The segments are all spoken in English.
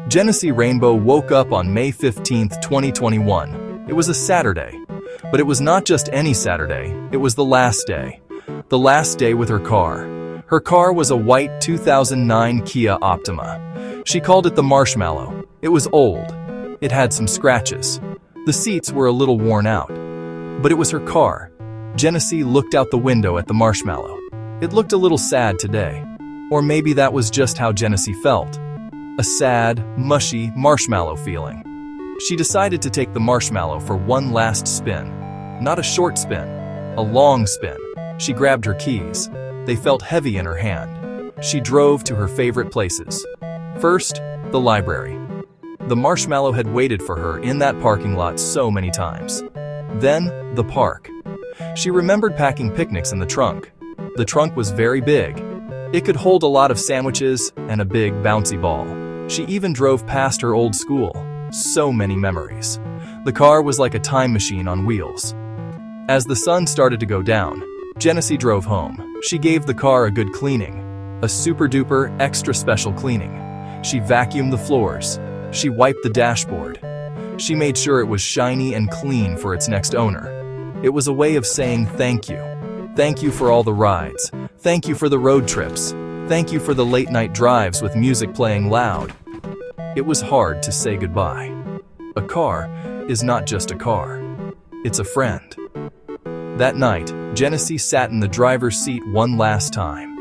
Genesee Rainbow woke up on May 15, 2021. It was a Saturday. But it was not just any Saturday, it was the last day. The last day with her car. Her car was a white 2009 Kia Optima. She called it the Marshmallow. It was old. It had some scratches. The seats were a little worn out. But it was her car. Genesee looked out the window at the Marshmallow. It looked a little sad today. Or maybe that was just how Genesee felt. A sad, mushy marshmallow feeling. She decided to take the Marshmallow for one last spin. Not a short spin, a long spin. She grabbed her keys. They felt heavy in her hand. She drove to her favorite places. First, the library. The Marshmallow had waited for her in that parking lot so many times. Then, the park. She remembered packing picnics in the trunk. The trunk was very big. It could hold a lot of sandwiches and a big bouncy ball. She even drove past her old school. So many memories. The car was like a time machine on wheels. As the sun started to go down, Genesee drove home. She gave the car a good cleaning. A super-duper, extra special cleaning. She vacuumed the floors. She wiped the dashboard. She made sure it was shiny and clean for its next owner. It was a way of saying thank you. Thank you for all the rides. Thank you for the road trips. Thank you for the late-night drives with music playing loud. It was hard to say goodbye. A car is not just a car. It's a friend. That night, Genesee sat in the driver's seat one last time.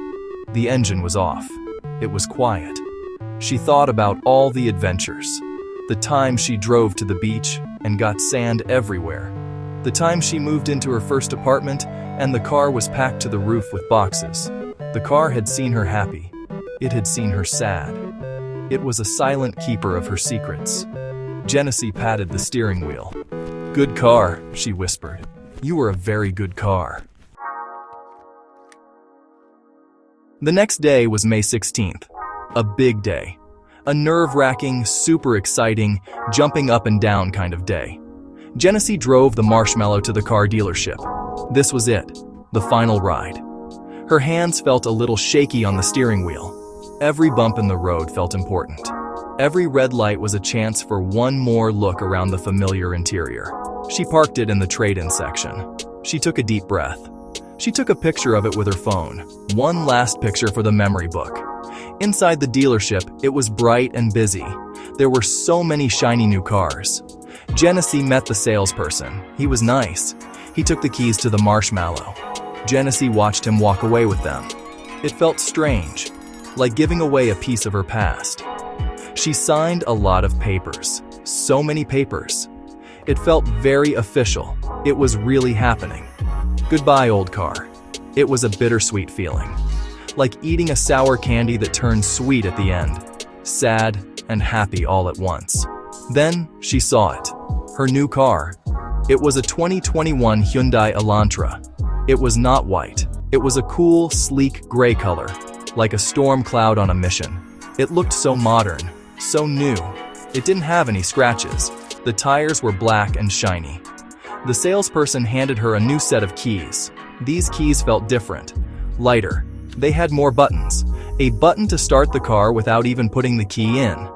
The engine was off. It was quiet. She thought about all the adventures. The time she drove to the beach and got sand everywhere. The time she moved into her first apartment and the car was packed to the roof with boxes. The car had seen her happy. It had seen her sad. It was a silent keeper of her secrets. Genesee patted the steering wheel. "Good car," she whispered. "You were a very good car." The next day was May 16th. A big day. A nerve-wracking, super exciting, jumping up and down kind of day. Genesee drove the Marshmallow to the car dealership. This was it, the final ride. Her hands felt a little shaky on the steering wheel. Every bump in the road felt important. Every red light was a chance for one more look around the familiar interior. She parked it in the trade-in section. She took a deep breath. She took a picture of it with her phone. One last picture for the memory book. Inside the dealership, it was bright and busy. There were so many shiny new cars. Genesee met the salesperson. He was nice. He took the keys to the Marshmallow. Genesee watched him walk away with them. It felt strange, like giving away a piece of her past. She signed a lot of papers. So many papers. It felt very official. It was really happening. Goodbye, old car. It was a bittersweet feeling. Like eating a sour candy that turns sweet at the end. Sad and happy all at once. Then she saw it. Her new car. It was a 2021 Hyundai Elantra. It was not white. It was a cool, sleek gray color, like a storm cloud on a mission. It looked so modern, so new. It didn't have any scratches. The tires were black and shiny. The salesperson handed her a new set of keys. These keys felt different, lighter. They had more buttons. A button to start the car without even putting the key in.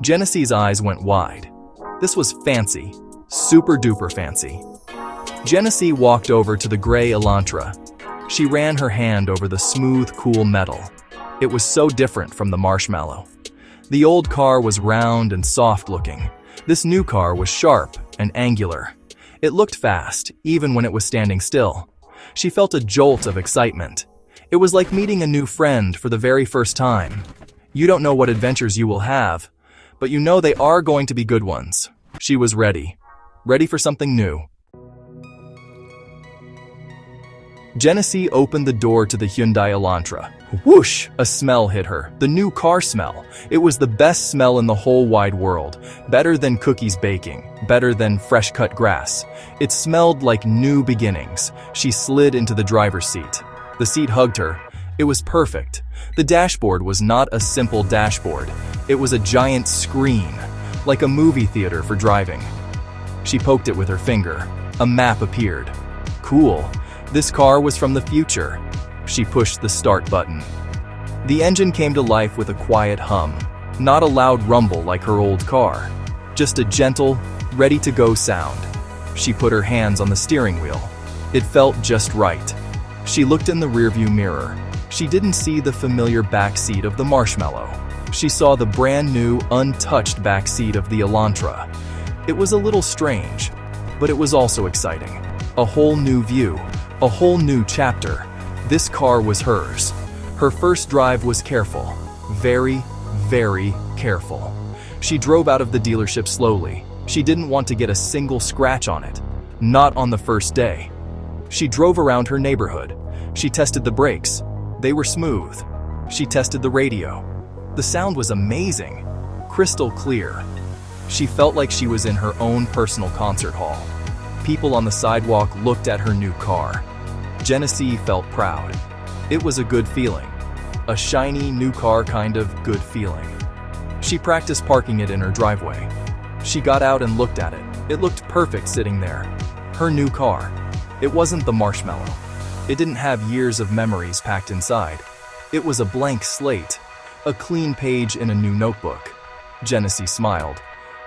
Genesee's eyes went wide. This was fancy, super duper fancy. Genesee walked over to the gray Elantra. She ran her hand over the smooth, cool metal. It was so different from the Marshmallow. The old car was round and soft-looking. This new car was sharp and angular. It looked fast, even when it was standing still. She felt a jolt of excitement. It was like meeting a new friend for the very first time. You don't know what adventures you will have, but you know they are going to be good ones. She was ready. Ready for something new. Genesee opened the door to the Hyundai Elantra. Whoosh! A smell hit her. The new car smell. It was the best smell in the whole wide world. Better than cookies baking. Better than fresh cut grass. It smelled like new beginnings. She slid into the driver's seat. The seat hugged her. It was perfect. The dashboard was not a simple dashboard. It was a giant screen, like a movie theater for driving. She poked it with her finger. A map appeared. Cool. This car was from the future. She pushed the start button. The engine came to life with a quiet hum. Not a loud rumble like her old car. Just a gentle, ready-to-go sound. She put her hands on the steering wheel. It felt just right. She looked in the rearview mirror. She didn't see the familiar back seat of the Marshmallow. She saw the brand new, untouched back seat of the Elantra. It was a little strange, but it was also exciting. A whole new view, a whole new chapter. This car was hers. Her first drive was careful. Very, very careful. She drove out of the dealership slowly. She didn't want to get a single scratch on it. Not on the first day. She drove around her neighborhood. She tested the brakes. They were smooth. She tested the radio. The sound was amazing. Crystal clear. She felt like she was in her own personal concert hall. People on the sidewalk looked at her new car. Genesee felt proud. It was a good feeling. A shiny new car kind of good feeling. She practiced parking it in her driveway. She got out and looked at it. It looked perfect sitting there. Her new car. It wasn't the Marshmallow. It didn't have years of memories packed inside. It was a blank slate, a clean page in a new notebook. Genesee smiled.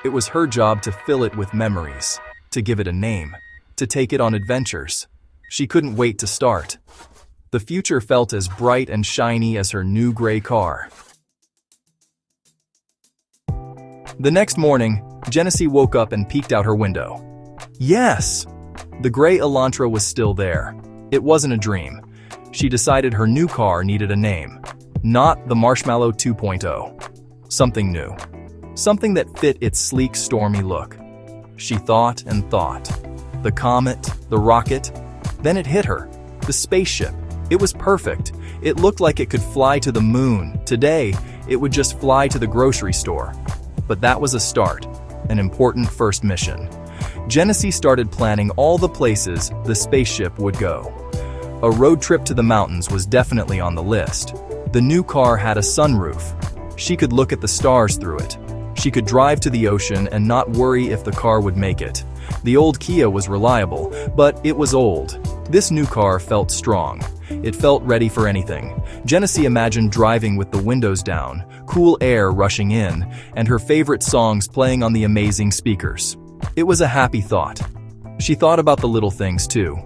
It was her job to fill it with memories, to give it a name, to take it on adventures. She couldn't wait to start. The future felt as bright and shiny as her new gray car. The next morning, Genesee woke up and peeked out her window. Yes! The gray Elantra was still there. It wasn't a dream. She decided her new car needed a name. Not the Marshmallow 2.0. Something new. Something that fit its sleek, stormy look. She thought and thought. The comet, the rocket. Then it hit her. The spaceship. It was perfect. It looked like it could fly to the moon. Today, it would just fly to the grocery store. But that was a start. An important first mission. Genesee started planning all the places the spaceship would go. A road trip to the mountains was definitely on the list. The new car had a sunroof. She could look at the stars through it. She could drive to the ocean and not worry if the car would make it. The old Kia was reliable, but it was old. This new car felt strong. It felt ready for anything. Genesee imagined driving with the windows down, cool air rushing in, and her favorite songs playing on the amazing speakers. It was a happy thought. She thought about the little things too.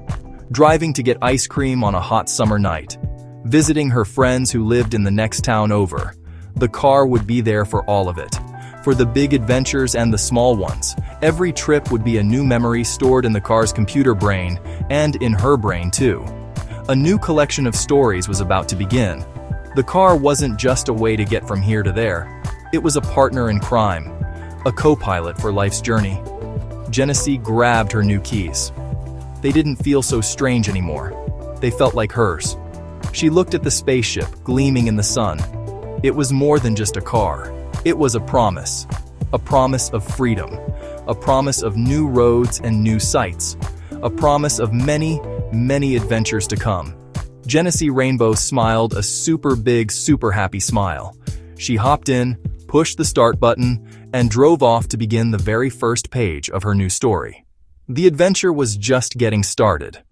Driving to get ice cream on a hot summer night. Visiting her friends who lived in the next town over. The car would be there for all of it. For the big adventures and the small ones. Every trip would be a new memory stored in the car's computer brain, and in her brain too. A new collection of stories was about to begin. The car wasn't just a way to get from here to there. It was a partner in crime. A co-pilot for life's journey. Genesee grabbed her new keys. They didn't feel so strange anymore. They felt like hers. She looked at the spaceship gleaming in the sun. It was more than just a car. It was a promise. A promise of freedom. A promise of new roads and new sights. A promise of many, many adventures to come. Genesee Rainbow smiled a super big, super happy smile. She hopped in, pushed the start button, and drove off to begin the very first page of her new story. The adventure was just getting started.